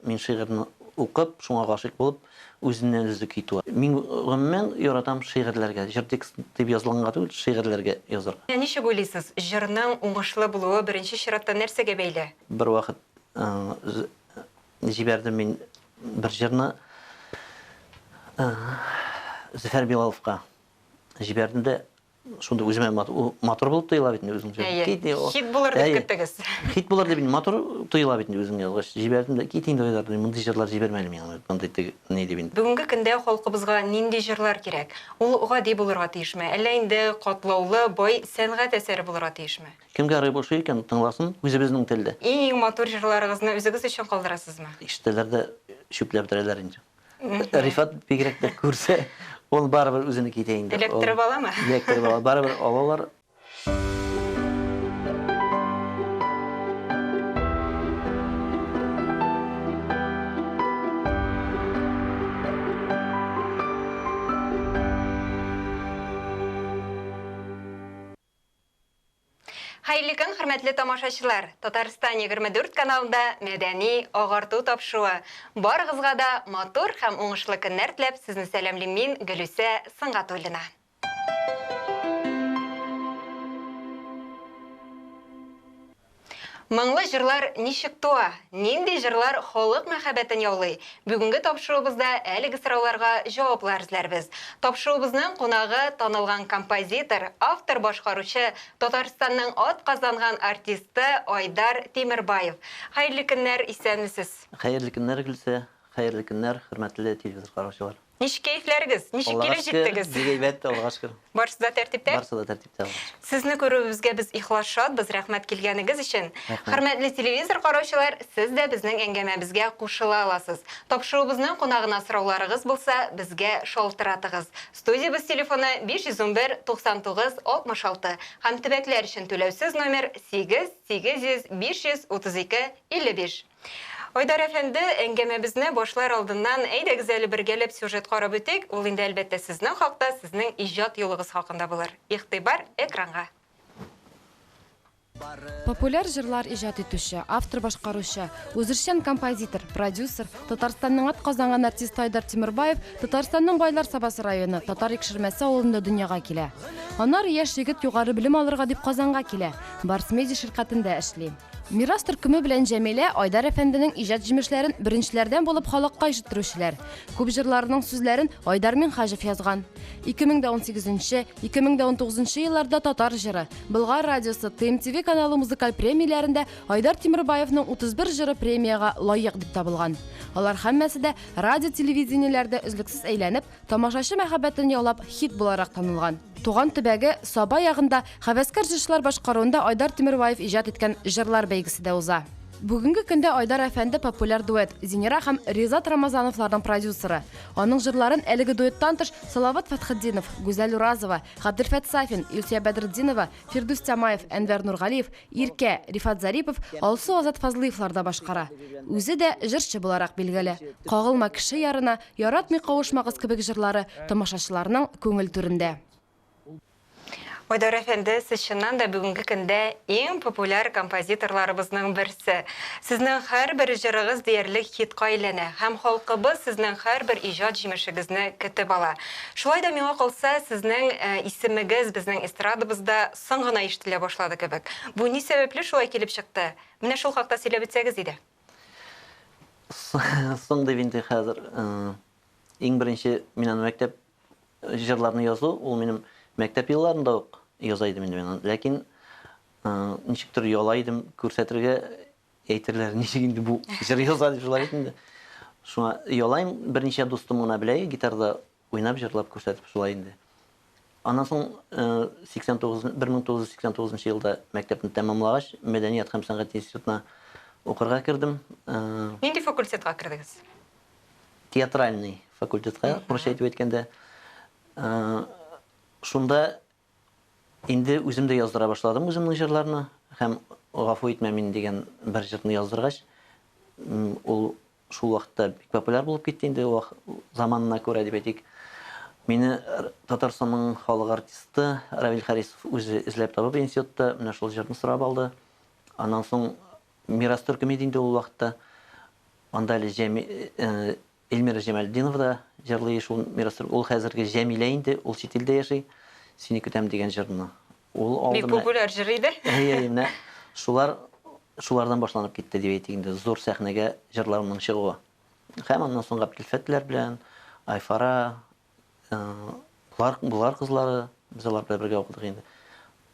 мин шигырьне укып, шуңа гашык булып, үзеннән үзе китү. Мин гомумән яратам шигырьләргә, җыр текст дип язылганга түгел, шигырьләргә язарга. Ничек уйлыйсыз, җырның уңышлы булуы беренче чиратта нәрсәгә бәйле? Бер вакыт җибәрдем мин бер җырны Зөфәр Билаловка. Җибәрдем дә шунда үземә мотор булып тоела бит үзем җыр. Хит булыр дип көттегез. Хит булыр дип мотор тоела бит үзем язгач. Җибәрдем дә кит инде ойлар, мондай җырлар җибәрмәле миңа. Мондай не дип инде. Бүгенге көндә халкыбызга нинди җырлар кирәк? Ул гади булырга тиешме? Әллә инде катлаулы, бай сәнгать әсәре булырга тиешме? Кемгә ярый булса икән, тыңласын үзебезнең телдә. Иң матур җырларыгызны үзегез өчен калдырасызмы? Иштеләрдә чүпләп торалар инде. Рифат бигрәк тә күрсә, ул барыбер үзенә китә инде. Электр баламы? Электр бала барыбер алалар. Хәерле көн, хөрмәтле тамашачылар. Татарстан 24 каналында мәдәни агарту тапшыруы. Барыгызга да матур һәм уңышлы көннәр теләп, сезне сәламлыйм мин, Гөлүсә Сыңгатуллина. Моңлы җырлар ничек туа? Нинди җырлар халык мәхәббәтен яулый? Бүгенге тапшыруыбызда әлеге сорауларга җаваплар эзләрбез. Тапшыруыбызның кунагы танылган композитор, автор башкаручы, Татарстанның атказанган артисты Айдар Тимербаев. Хәерле көннәр, исәнмесез? Хәерле көннәр, Гөлсә. Хәерле көннәр, хөрмәтле телевизор караучылар. Ничек кәйфләрегез? Ничек килеп җиттегез? Әйбәт, Аллага шөкер. Барысы да тәртиптә? Барысы да тәртиптә. Сезне күрүебезгә без ихлас шатбыз, рәхмәт килгәнегез өчен. Хөрмәтле телевизор караучылар, сез дә безнең әңгәмәбезгә кушыла аласыз. Тапшыруыбызның кунагына сорауларыгыз булса, безгә шалтыратыгыз. Студиябыз телефоны 511 99 66 һәм төбәкләр өчен түләүсез номер 8 800 532 55. Айдар әфәнде, әңгәмәбезне башлар алдыннан әйдәгез әле бергәләп сюжет карап үтик. Ул инде әлбәттә сезнең хакта, сезнең иҗат юлыгыз хакында булыр. Игътибар экранга. Популяр җырлар иҗат итүче, автор башкаручы, үзешчән композитор, продюсер, Татарстанның атказанган артист Айдар Тимербаев Татарстанның Байлар Сабасы районы Татар Икшермәсе авылында дөньяга килә. Аннары яшь егет югары белем алырга дип Казанга килә. Барс медиа ширкәтендә эшли. Мирас төркеме белән Җәмилә Айдар әфәнденең иҗат җимешләрен беренчеләрдән булып халыкка җиткерүчеләр. Күп җырларының сүзләрен Айдар Минхаҗев язган. 2018-2019 елларда Татар җыры, Болгар радиосы, ТМТV каналы музыкаль премияләрендә Айдар Тимербаевның 31 җыры премияга лаек дип табылган. Алар һәммәсе дә радио-телевидениеләрдә үзлексез әйләнеп, тамашачы мәхәббәтен яулап хит буларак танылган. Туган төбәге Саба ягында хәвәскәр җырчылар башкаруында Айдар Тимербаев иҗат иткән җырлар бәйгесе дә уза. Бүгенге көндә Айдар әфәнде популяр дуэт Зинера һәм Ризат Рамазановларның продюсеры. Аның җырларын әлеге дуэттан тыш Салават Фатхетдинов, Гүзәл Уразова, Габделфәт Сафин, Илсия Бәдретдинова, Фирдус Тямаев, Әнвәр Нургалиев, Иркә, Рифат Зарипов, Алсу Азат Фазлыевлар да башкара. Үзе дә җырчы буларак билгеле. Кагылма кеше ярына, яратмый кавышмагыз кебек җырлары тамашачыларның күңел түрендә. Айдар әфәнде, сез чыннан да бүгенге көндә иң популяр композиторларыбызның берсе. Сезнең һәрбер җырыгыз диярлек хитка әйләнә һәм халкыбыз сезнең һәрбер иҗат җимешегезне көтеп ала. Шулай да миңа калса, сезнең исемегез безнең эстрадабызда соң гына ишетелә башлады кебек. Бу ни сәбәпле шулай килеп чыкты? Менә шул хакта сөйләп үтсәгез иде. Соң дип инде хәзер иң беренче минем мәктәп җырларны язу, ул минем мәктәп елларында ук язайдым инде мен. Ләкин ничектер ялайдым күрсәтергә әйтерләр, ничек инде бу җыр яза дип шулай инде. Шуңа ялайм, берничә дустым гына белә, гитарда уйнап җырлап күрсәтеп шулай инде. Аннан соң 1989 елда мәктәпне тәмамлагач, Мәдәният һәм сәнгать институтына укырга кердем. Нинди факультетка кирдегез? Театральный факультетка, бурыч әйтеп әйткәндә. Шунда инде үзем дә яздыра башладым үземнең җырларны һәм гафу итмә мин дигән бер җырны яздыргач, ул шул вакытта бик популяр булып китте инде, заманына күрә дип әйтик. Мине Татарстанның халык артисты Равил Харисов үзе эзләп табып институтта менә шул җырны сорап алды. Аннан соң Мирас төркеме инде ул вакытта Анда әле Эльмира Җамалетдинова да җырлый, шул мирастыр. Ул хәзерге Җәмилә инде, ул чит илдә яши. Сине көтәм дигән җырны. Ул Бик популяр җыр иде. менә шулардан башланып китте дип әйтик инде. Зур сәхнәгә җырларның чыгуы. Һәм аннан соң Габделфәтләр белән, Айфара, булар кызлары, без алар белән бергә укыдык инде.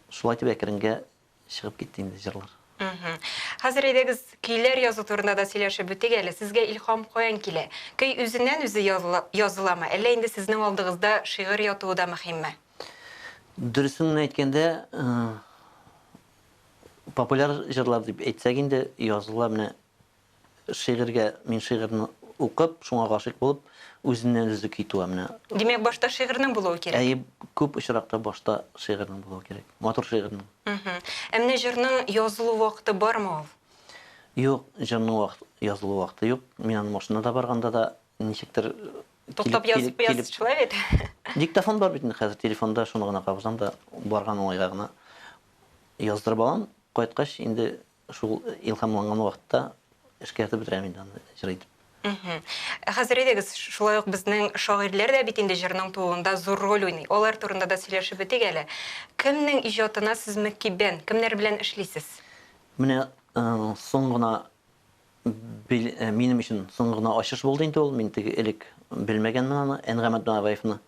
Шулай итеп әкренгә чыгып китте инде җырлар. Хәзер әйдәгез көйләр язу турында да сөйләшеп үтик әле. Сезгә илһам каян килә? Көй үзеннән үзе языламы? Әллә инде сезнең алдыгызда шигырь ятуы да мөһимме? Дөресен әйткәндә, популяр җырлар дип әйтсәк инде, языла менә шигырьгә, мин шигырьне укып, шуңа гашыйк булып, үзеннән үзе китү менә. Димәк, башта шигырьнең булуы кирәк. Күп очракта башта шигырьнең булуы кирәк. Матур шигырьнең. Әмма җырның язылу вакыты бармы ул? Юк, җырның язылу вакыты юк. Мин аны машинада барганда да ничектер Туктап язучылар бит. Диктофон бар бит хәзер телефонда, шуны гына кабызам да барган уңайга гына яздырып алам. Кайткач инде шул илһамланган вакытта эшкә ятып бетерәм инде аны җыр итеп. Хәзер әйдәгез, шулай ук безнең шагыйрьләр дә бит инде җырның тууында зур роль уйный. Алар турында да сөйләшеп үтик әле. Кемнең иҗатына сез мөкиббән? Кемнәр белән эшлисез? Менә соң гына минем өчен соң гына ачыш булды инде ул. Мин теге элек белмәгәнмен аны, Әнгамәт Дуабаевны.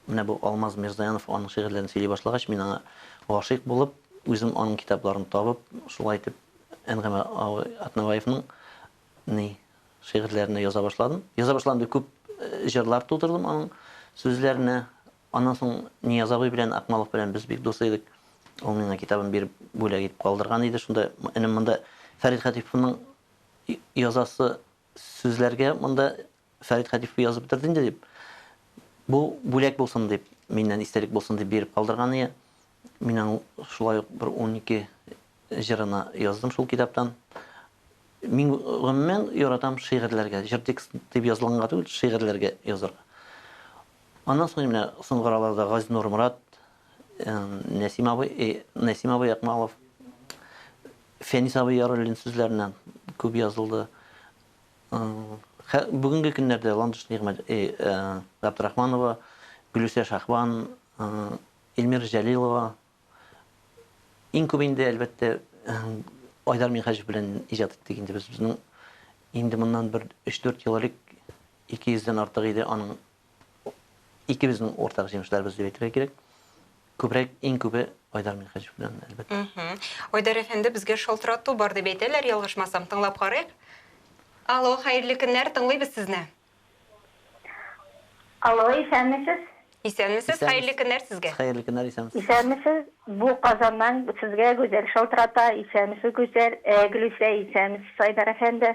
Менә бу Алмаз Мирзаянов аның шигырьләрен сөйли башлагач, мин аңа гашыйк булып, үзем аның китапларын табып, шулай итеп Әнгамәт Дуабаевның шигырьләрне яза башладым. Яза башлаганда күп җырлар тудырдым аның сүзләренә. Аннан соң Ниязабый белән Акмалов белән без бик дус идек. Ул миңа китабын биреп бүләк итеп калдырган иде. Шунда инем монда Фәрит Хәтиповның язасы сүзләргә монда Фәрит Хәтипов язып бетерде инде дип. Бу бүләк булсын дип, миннән истәлек булсын дип биреп калдырган иде. Мин шулай ук бер 12 җырына яздым шул китаптан. Мин гомумән яратам шигырьләргә, җыр текст дип язылганга түгел, шигырьләргә язарга. Аннан соң менә соңгыраларда Газинур Мурат, Нәсим абый Акмалов, Фәнис абый Яруллин сүзләреннән күп язылды. Бүгенге көннәрдә Ландыш Нигъмәт Габдрахманова, Гөлүсә Шахбан, Эльмира Җәлилова. Иң күп инде әлбәттә Айдар Минхәҗев белән иҗат иттек инде безнең инде моннан бер 3-4 ел элек 200-дән артык иде аның икебезнең ортак җимешләребез дип әйтергә кирәк. Күбрәк иң күбе Айдар Минхәҗев белән әлбәттә. Айдар әфәнде, безгә шалтырату бар дип әйтәләр, ялгышмасам, тыңлап карыйк. Алло, хәерле көннәр, тыңлыйбыз сезне. Алло, исәнмесез? Исәнмесез? Хәерле көннәр сезгә. Хәерле көннәр, исәнмесез. Исәнмесез? Бу Казаннан сезгә гүзәл шалтырата, исәнмесез гүзәл, Гөлүсә, исәнмесез Айдар әфәнде.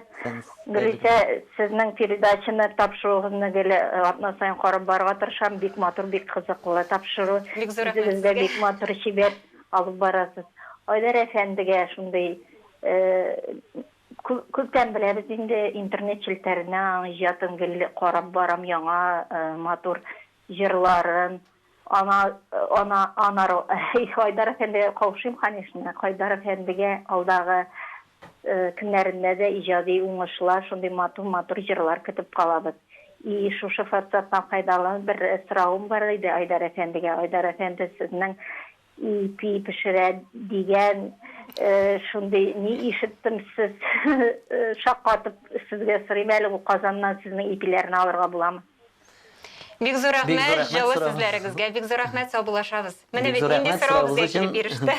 Гөлүсә, сезнең передачаны тапшыруыгызны геле атна сайын карап барырга тырышам, бик матур, бик кызыклы тапшыру. Үзегездә бик матур шибәр алып барасыз. Айдар әфәндегә шундый күптән беләбез инде интернет челтәренә иҗатын гел карап барам, яңа матур җырларын. Хайдар әфәнде кавышым, конечно. Хайдар әфәндегә алдагы көннәрендә дә иҗади уңышлар, шундый матур җырлар көтеп калабыз. И шушы форсаттан файдаланып бер сорауым бар иде Айдар әфәндегә. Айдар әфәнде, сезнең ипи пешерә дигән шундый ни ишеттем, сез шаккатып сезгә сорыйм әле, бу Казаннан сезнең ипиләрне алырга буламы? Бик зур рәхмәт җылы сүзләрегезгә. Бик зур рәхмәт, саубуллашабыз. Менә бит нинди сорау безгә килеп биреште.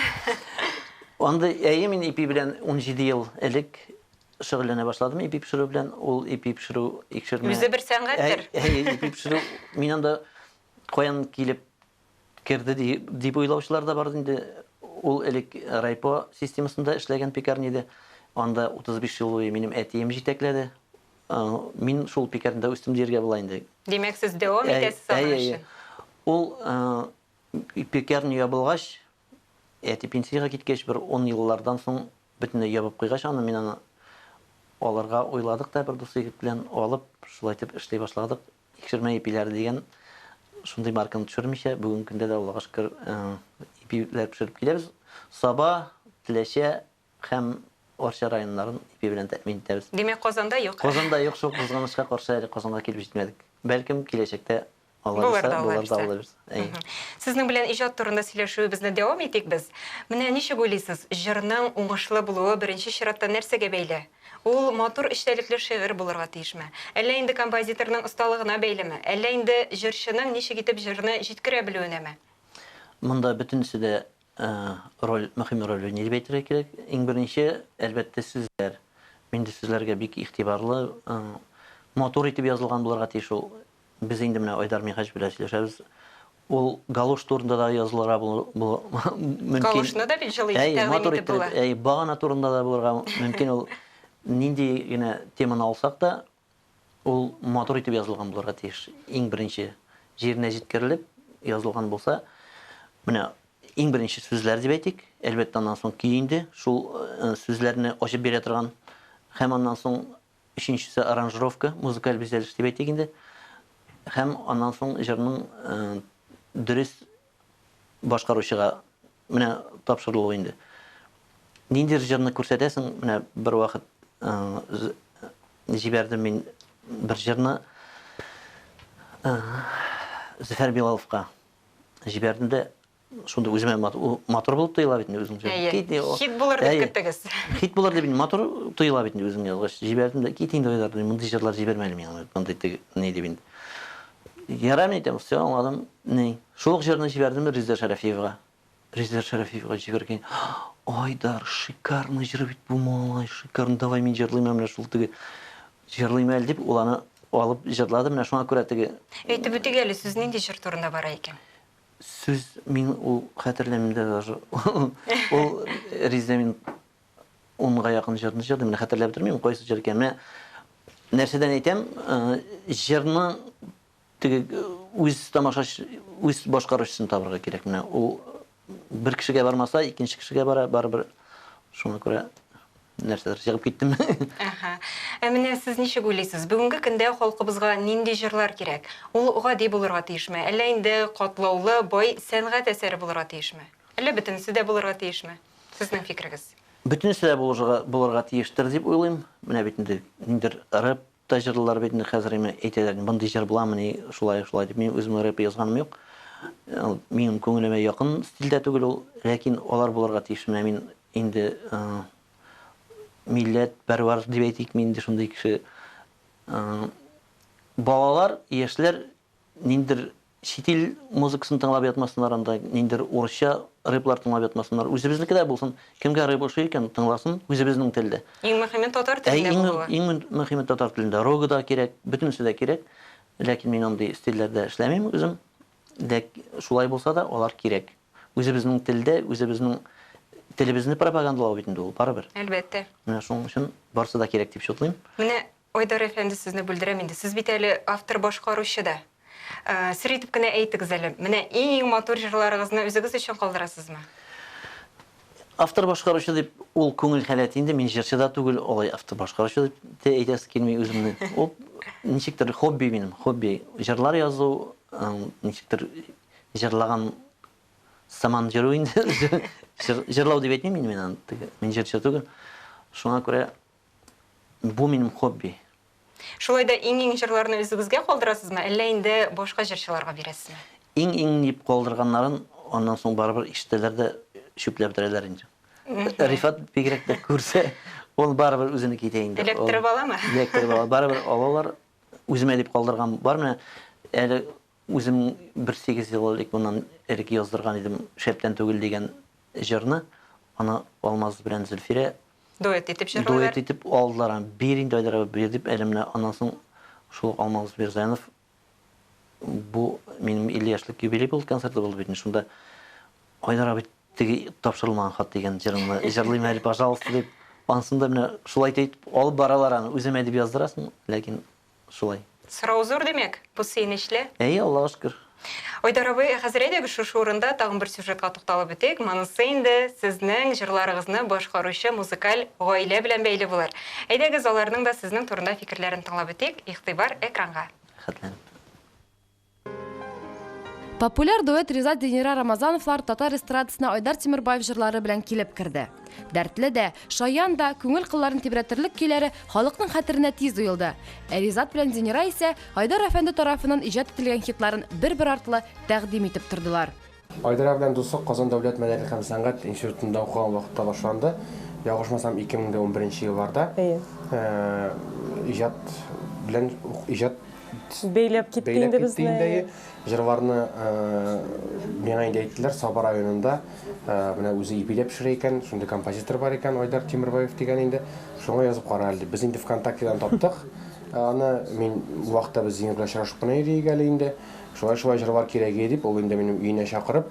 Анда мин ипи белән 17 ел элек шөгыльләнә башладым. Ипи пешерү белән, ул ипи пешерү икшермә. Үзе бер сәнгатьтер. Ипи пешерү мин анда каян килеп керде дип уйлаучылар да бар инде. Ул элек Райпо системасында эшләгән пекарня иде. Анда 35 ел буе минем әтием җитәкләде. Мин шул пекарняда үстем дияргә була инде. Димәк, сез дәвам итәсез аны өчен. Ул пекарня ябылгач, әти пенсиягә киткәч, бер 10 еллардан соң бөтенләй ябып куйгач, аны мин аны аларга уйладык та, бер дус егет белән алып, шулай итеп эшли башладык. Икшермә ипиләр дигән шундый марканы төшермичә, бүген көндә дә Аллага шөкер ипиләр пешереп киләбез. Саба, теләчә һәм Орша районнарын ипи белән тәэмин итәбез. Демек, Казанда юк. Казанда юк, шул кызганычка каршы әле Казанга килеп җитмәдек. Бәлкем киләчәктә Булыр да булыр да алар булыр. Сезнең белән иҗат турында сөйләшүебезне дәвам итик без. Менә ничек уйлыйсыз, җырның уңышлы булуы беренче чиратта нәрсәгә бәйле? Ул матур эчтәлекле шигырь булырга тиешме? Әллә инде композиторның осталыгына бәйлеме? Әллә инде җырчының ничек итеп җырны җиткерә белүенәме? Монда бөтенесе дә мөһим роль уйный дип әйтергә кирәк. Иң беренче, әлбәттә, сүзләр. Миндә сүзләргә бик игътибарлы, матур итеп язылган булырга тиеш ул. Без инде менә Айдар Михач белән сөйләшәбез. Ул галош турында да язылырга мөмкин. Галошны да бит җылы тәкъдим итеп була. Багана турында да булырга мөмкин. Ул нинди генә теманы алсак та, ул матур итеп язылган булырга тиеш. Иң беренче җиренә җиткерелеп язылган булса, менә иң беренче сүзләр дип әйтик. Әлбәттә, аннан соң киенде, шул сүзләрне ачып бирә торган. Һәм аннан соң өченчесе аранжировка, музыкаль бизәлеш дип әйтик инде. Һәм аннан соң җырның дөрес башкаручыга менә тапшырылу инде. Ниндидер җырны күрсәтәсең, менә бер вакыт җибәрдем мин бер җырны Зөфәр Билаловка җибәрдем дә, шунда үземә матур булып тоела бит инде үзем җыры. Хит булыр дип көттегез. Хит булыр дип матур тоела бит инде үзем язгач җибәрдем дә, кит инде Айдар, мондый җырлар җибәрмәле миңа. Мондый не дип инде. Ярам әйтәм, все, аңладым. Шул җырны җибәрдем Резидә Шәрәфиевга. Резидә Шәрәфиевга җибәргән. Айдар, шикарный җыр бит бу, малай, шикарный. Давай мин җырлыйм менә шул теге. Җырлыйм әле дип, ул аны алып җырладым, менә шуңа күрә теге. Әйтеп үтик әле, сүз нинди җыр турында бара икән? Сүз мин ул хәтерләмим дә даже. Ул Резидә мин онга якын җырны җырды, менә хәтерләп тормыйм, кайсы җыр икән. Менә нәрсәдән әйтәм, җырны теге үз тамашач, үз башкаручысын табырга кирәк. Менә ул бер кешегә бармаса, икенче кешегә бара, барыбер. Шуңа күрә нәрсәдер чыгып киттем. Менә сез ничек уйлыйсыз? Бүгенге көндә халкыбызга нинди җырлар кирәк? Ул гади булырга тиешме? Әллә инде катлаулы, бай сәнгать әсәре булырга тиешме? Әллә бөтенесе дә булырга тиешме? Сезнең фикерегез? Бөтенесе дә булырга тиештер дип уйлыйм. Менә бит инде ниндидер рэп та җырлар бит инде хәзер әйтәләр, мондый җыр буламыни, шулай дип. Мин үзем рэп язганым юк. Минем күңелемә якын стильдә түгел ул, ләкин алар булырга тиеш. Менә мин инде милләт пәрвәр дип әйтик, мин инде шундый кеше. Балалар, яшьләр ниндидер чит музыкасын тыңлап ятмасыннар, анда ниндидер урысча рэплар тыңлап ятмасыннар. Үзебезнеке дә булсын. Кемгә рэп ошый икән, тыңласын үзебезнең телдә. Иң мөһиме татар телендә булуы. Иң мөһиме татар телендә. Рога да кирәк, бөтенесе дә кирәк. Ләкин мин андый стильләрдә эшләмим үзем. Шулай булса да, алар кирәк. Үзебезнең телдә, үзебезнең телебезне пропагандалау бит инде ул, барыбер. Әлбәттә. Менә шуның өчен барсы да кирәк дип шутлыйм. Менә Айдар әфәнде сезне бүлдерәм инде. Сез бит әле автор башкаручы да. Сер итеп кенә әйтегез әле. Менә иң матур җырларыгызны үзегез өчен калдырасызмы? Автор башкаручы дип ул күңел халәте инде, мин җырчы да түгел, алай автор башкаручы дип әйтәсе килми үземне. Ул ничектер хобби минем, хобби. Җырлар язу, ничектер җырлаган саман җыру инде. Җырлау дип әйтмим мин аны, мин җырчы түгел. Шуңа күрә бу минем хобби. Шулай да иң җырларны үзегезгә калдырасызмы, әллә инде башка җырчыларга бирәсезме? Иң дип калдырганнарын аннан соң барыбер ишетәләр чүпләп торалар инде. Рифат бигрәк тә күрсә, ул барыбер үзенеке итә инде. Электр баламы? Электр бала, барыбер алалар. Үземә дип калдырган бар менә. Әле үзем 1-8 ел элек моннан элек яздырган идем, шәптән түгел дигән җырны. Аны Алмаз белән Зөлфирә дуэт итеп җырлыйлар. Дуэт итеп алдылар. Бер инде Айдар бер дип әлемне, аннан соң шул Алмаз Берзанов бу минем 50 яшьлек юбилей булды, концерты булды бит. Шунда Айдар бит теге тапшырылмаган хат дигән җырны җырлыйм әле, пожалуйста дип. Ансында менә шулай әйтеп алып баралар аны, үземә дип яздырасың, ләкин шулай. Сорау зур демәк, бу сөенечле. Аллага шөкер. Айдар абый, хәзер әйдәгез шушы урында тагын бер сюжетка тукталып үтик. Монысы инде сезнең җырларыгызны башкаручы музыкаль гаилә белән бәйле булыр. Әйдәгез аларның да сезнең турында фикерләрен тыңлап үтик. Игътибар экранга. Хәтләнеп. Популяр дуэт Ризат Денира Рамазановлар татар эстрадасына Айдар Тимербаев җырлары белән килеп керде. Дәртле дә, шаян да, күңел кылларын тибрәтерлек көйләре халыкның хәтеренә тиз уелды. Ризат белән Денира исә Айдар әфәнде тарафыннан иҗат ителгән хитларын бер-бер артлы тәкъдим итеп тордылар. Айдар белән дуслык Казан дәүләт мәдәният һәм сәнгать институтында укыган вакытта башланды. Ягышмасам 2011 елларда. Иҗат белән Бейләп китте инде безне. Җырларны миңа инде әйттеләр, Саба районында менә үзе ипиләп пешерә икән, шундый композитор бар икән, Айдар Тимербаев дигән инде. Шуңа язып кара әле. Без инде ВКонтактедан таптык. Аны мин вакытта без җиңел белән чыгышып кына йөрик әле инде. Шулай җырлар кирәк дип, ул инде минем өенә чакырып,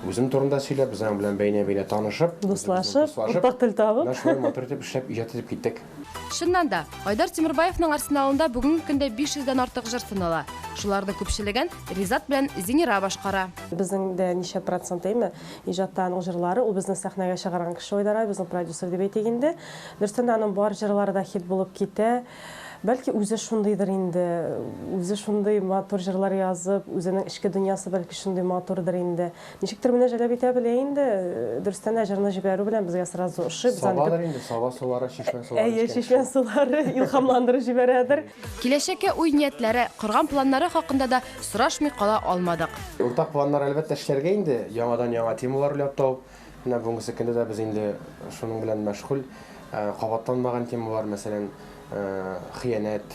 үзем турында сөйләп, без аның белән бәйнә-бәйнә танышып, Дуслашып, уртак тел табып. Шулай матур итеп эшләп, иҗат итеп киттек. Шуннан да, Айдар Тимербаевның арсеналында бүгенге көндә 500-дән артык җыр сынала. Шуларны күпчелеген Ризат белән Зинира башкара. Безнең дә ничә процент әйме иҗаттан җырлары, ул безне сәхнәгә чыгарган кеше Айдар, безнең продюсер дип әйтик инде. Дөрестән аның бар җырлары да хит булып китә. Бәлки үзе шундыйдыр инде, үзе шундый матур җырлар язып, үзенең эчке дөньясы бәлки шундый матурдыр инде. Ничектер менә җәлеп итә белә инде, дөрестән җырны җибәрү белән безгә сразу ошып, Сабадыр инде, Саба сулары, Чишмә сулары. Әйе, Чишмә сулары илһамландырып җибәрәдер. Киләчәккә уй ниятләре, корган планнары хакында да сорашмый кала алмадык. Уртак планнар әлбәттә эшләргә инде, яңа темалар уйлап табып, менә бүгенге көндә дә без инде шуның белән мәшгуль, кабатланмаган темалар, мәсәлән, хыянәт,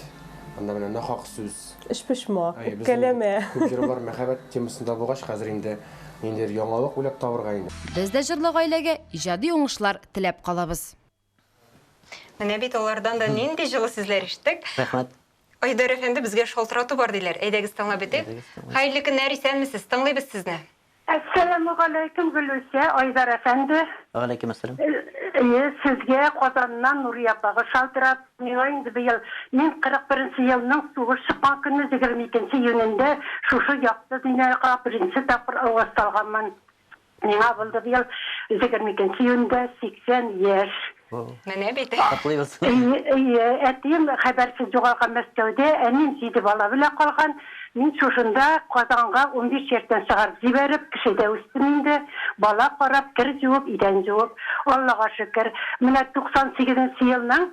анда менә нахак сүз. Эш пешмак, кәләмә. Күп җырлар мәхәббәт темасында булгач, хәзер инде ниндидер яңалык уйлап табырга инде. Без дә җырлы гаиләгә иҗади уңышлар теләп калабыз. Менә бит алардан да нинди җылы сүзләр ишеттек. Рәхмәт. Айдар әфәнде безгә шалтырату бар диләр. Әйдәгез тыңлап бетик. Хәерле көннәр, исәнмесез? Тыңлыйбыз сезне. Assalamu alaykum Gülüşe, Aydar Efendi. Алейкум ассалам. Sizge Kozan'dan Nuriye Bağı şaltırat. Meyinde bir yıl, min 41. yılının soğuş çıkan günü 22. yönünde şuşu yaptı. Dinayqa birinci tapır avastalğanman. Neyha buldu bir yıl 22. yönünde 80 yaş. Менә бит. Таплыйбыз. Әтем хәбәрсез югалган Мәскәүдә, әнем җиде бала белән калган. Мин шушында Казанга 15 ярдан чыгарып җибәреп, кешедә үстем инде. Бала карап, кир җуып, идән җуып. Аллага шөкер. Менә 98 елның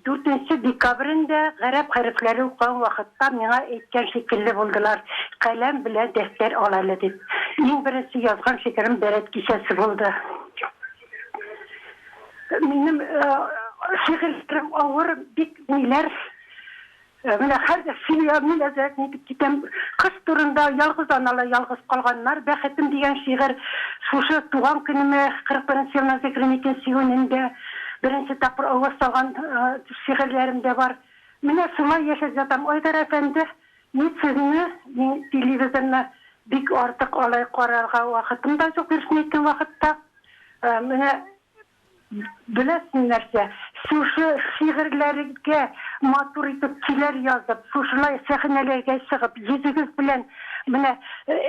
4 декабрендә гарәп хәрефләре укыган вакытта миңа әйткән шикелле булдылар. Каләм белән дәфтәр алалы дип. Иң беренче язган шикерем Бәрәт кичәсе булды. Минем шигырьләрем авыр бик ниләр. Менә һәрдә сөйләп миләзәт нитеп китәм. Кыз турында ялгыз анала ялгыз калганнар. Бәхетем дигән шигырь шушы туган көнемә 41 елның 22 июнендә беренче тапкыр авыз салган шигырьләремдә бар. Менә шулай яшәп ятам. Айдар әфәнде, мин сезне телевизорны бик артык алай карарга вакытым да юк берсенекен вакытта. Менә Беләсең нәрсә, шушы шигырьләргә матур итеп көйләр язып, шушылай сәхнәләргә чыгып, йөзегез белән менә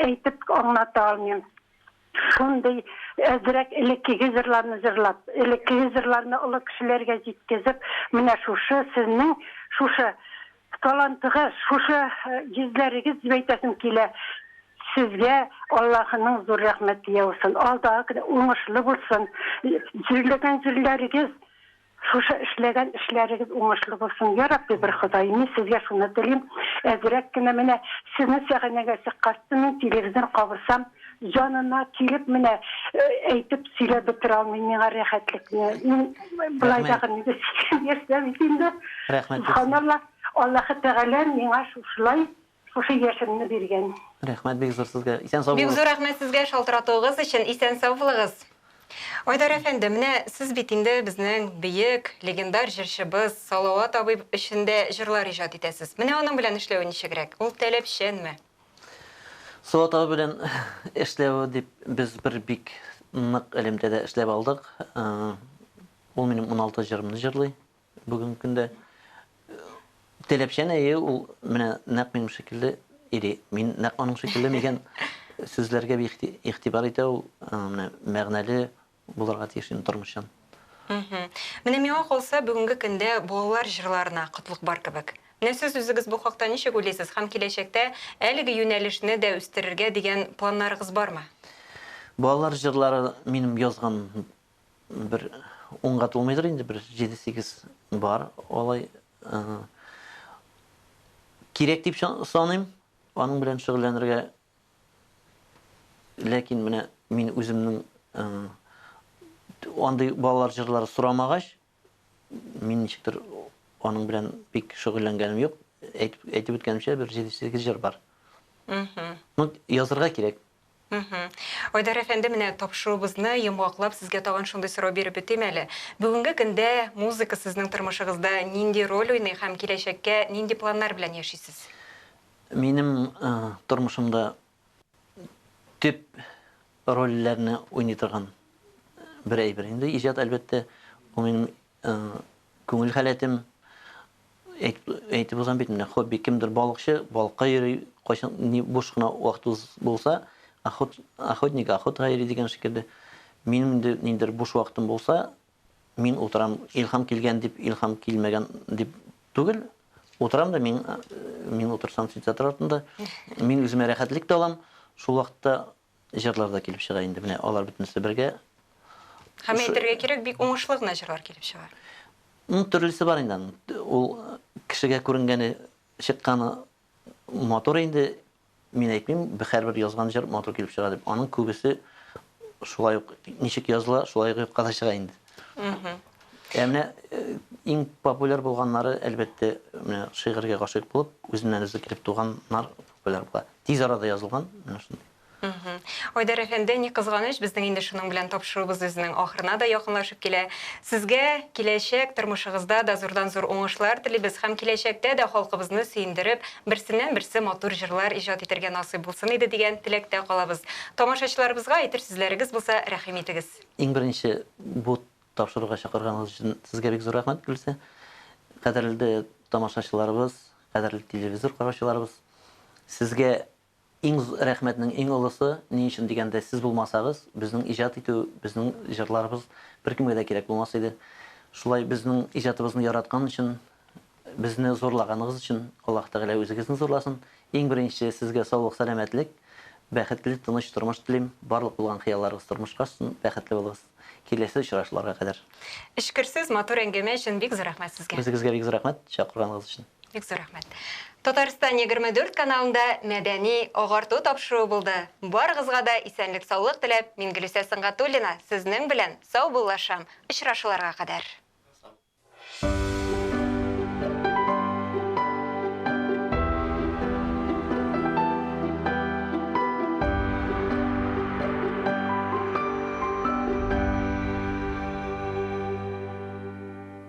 әйтеп аңлата алмыйм. Шундый әзрәк элеккеге җырларны җырлап, элеккеге җырларны олы кешеләргә җиткезеп, менә шушы сезнең шушы талантыгыз, шушы йөзләрегез дип әйтәсем килә. Сезгә Аллаһның зур рәхмәте яусын. Алдагы уңышлы булсын. Җирләгән җирләрегез, шушы эшләгән эшләрегез уңышлы булсын. Я Рабби, бер Ходай, мин сезгә шуны телим. Әзрәк кенә менә сезне сәхнәгә чыккач, телевизор кабырсам, җанына килеп менә әйтеп сөйләп бетә алмыйм, миңа рәхәтлекне. Мин булай да гына яшәм инде. Рәхмәт. Субханаллах, Аллаһ Тәгалә миңа шушылай шушы яшемне биргән. Рәхмәт бик зур сезгә. Исән сау Бик булыгыз. зур рәхмәт сезгә шалтыратуыгыз өчен. Исән сау булыгыз. Айдар әфәнде, менә сез бит инде безнең бөек легендар җырчыбыз Салават абый эшендә җырлар иҗат итәсез. Менә аның белән эшләү ничегрәк? Ул таләпчәнме? Суата белән эшләү дип без бер бик нык элемтәдә эшләп алдык. Ул минем 16 җырымны җырлый бүген көндә. Теләпчән әйе, ул менә нәкъ минем шикелле иде. Мин нәкъ аның шикелле мигән сүзләргә бик игътибар итә, ул менә мәгънәле булырга тиеш тормышчан. Менә миңа калса бүгенге көндә балалар җырларына кытлык бар кебек. Менә сез үзегез бу хакта ничек уйлыйсыз һәм киләчәктә әлеге юнәлешне дә үстерергә дигән планнарыгыз бармы? Балалар җырлары минем язган бер онга тулмыйдыр инде, бер 7-8 бар. Алай кирәк дип саныйм. Аның белән шөгыльләнергә. Ләкин менә мин үземнең андый балалар җырлары сорамагач, мин ничектер аның белән бик шөгыльләнгәнем юк. Әйтеп үткәнемчә, бер 7-8 җыр бар. Ну, язырга кирәк. Айдар әфәнде, менә тапшыруыбызны йомгаклап сезгә тагын шундый сорау биреп үтим әле. Бүгенге көндә музыка сезнең тормышыгызда нинди роль уйный һәм киләчәккә нинди планнар белән яшисез? Минем тормышымда төп рольләрне уйный торган бер әйбер. Инде иҗат әлбәттә ул минем күңел халәтем. Әйтеп узам бит, менә хобби кемдер балыкчы, балыкка йөри, кайчан ни буш кына вакыт булса, охотга йөри дигән шикелле. Минем ниндер буш вакытым булса, мин утырам, илһам килгән дип, илһам килмәгән дип түгел. Утырам да мин утырсам театр артында, мин үземә рәхәтлек тә алам. Шул вакытта җырлар да килеп чыга инде. Менә алар бөтенесе бергә. Һәм әйтергә кирәк, бик уңышлы гына җырлар килеп чыга. Төрлесе бар инде. Ул кешегә күренгәне, чыкканы мотор инде. Мин әйтмим, һәрбер язган җыр мотор килеп чыга дип. Аның күбесе шулай ук ничек языла, шулай ук ката чыга инде. Менә иң популяр булганнары әлбәттә менә шигырьгә гашыйк булып, үзеннән үзе килеп туганнар популяр була. Тиз арада язылган, менә шундый. Айдар әфәнде, ни кызганыч, безнең инде шуның белән тапшыруыбыз үзенең ахырына да якынлашып килә. Сезгә киләчәк тормышыгызда да зурдан-зур уңышлар телибез һәм киләчәктә дә халкыбызны сөендереп, берсеннән-берсе матур җырлар иҗат итәргә насыйп булсын иде дигән теләктә калабыз. Тамашачыларыбызга әйтер сүзләрегез булса, рәхим итегез. Иң беренче бу тапшыруга чакырганыгыз өчен сезгә бик зур рәхмәт Гөлсә. Кадерле тамашачыларыбыз, кадерле телевизор караучыларыбыз, сезгә иң рәхмәтнең иң олысы ни өчен дигәндә, сез булмасагыз, безнең иҗат итү, безнең җырларыбыз беркемгә дә кирәк булмас иде. Шулай безнең иҗатыбызны яраткан өчен, безне зурлаганыгыз өчен Аллаһ Тәгалә үзегезне зурласын. Иң беренче сезгә саулык, сәламәтлек, бәхетле, тыныч тормыш телим. Барлык булган хыялларыгыз тормышка ашсын, бәхетле булыгыз. Киләсе очрашуларга кадәр. Эшкерсез матур әңгәмә өчен бик зур рәхмәт сезгә. Үзегезгә бик зур рәхмәт чакырганыгыз өчен. Бик зур рәхмәт. Татарстан 24 каналында мәдәни агарту тапшыруы булды. Барыгызга да исәнлек, саулык теләп, мин Гөлүсә Сыңгатуллина сезнең белән сау булашам. Очрашуларга кадәр.